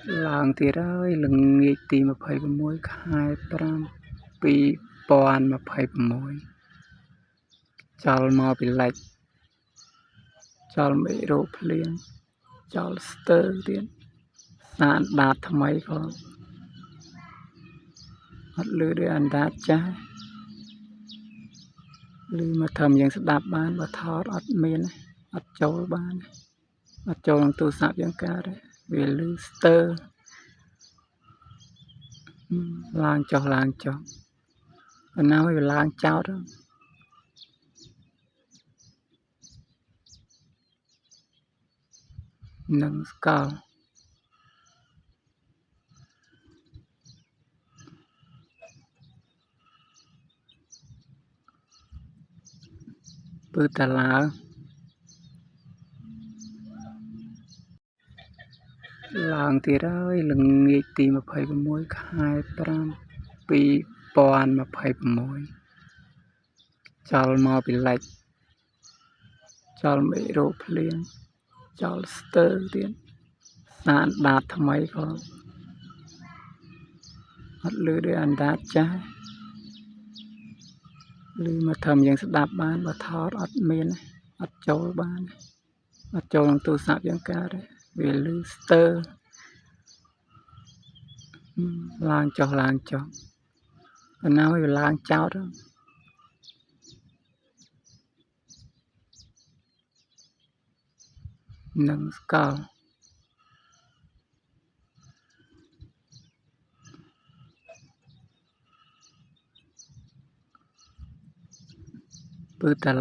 ឡើងទៀតហើយល្ងាចទី26 ខែ 5 2026 ចោលមកពីលិចចោលមេរោភ្លៀងចោលស្ទើទៀតសានដាតថ្មីផងអត់លឺដូចអណ្ដាតចាស់លឺមកធំយើងស្ដាប់បានបើថតអត់មានអត់ចូលបានអត់ចូលក្នុងទូរស័ព្ទយើងកើតវាលឺស្ទើឡើងចុះប៉ុណ្ណាវាឡើងចោតនឹងស្កល់ពឺតាឡើងទៀតហើយល្ងាចទី26 ខែ 5 2026ចោលមកពីលិចចោលមេរោភ្លៀងចោលស្ទើទៀតសានដាតថ្មីផងអត់លឺដូចអណ្ដាតចាស់លឺមកធំយើងស្ដាប់បានបើថតអត់មានអត់ចូលបានអត់ចូលក្នុងទូរស័ព្ទយើងកើតវាលឺស្ទើឡើងចុះប៉ុណ្ណាវាឡើងចោតនឹងស្កល់ពឺតា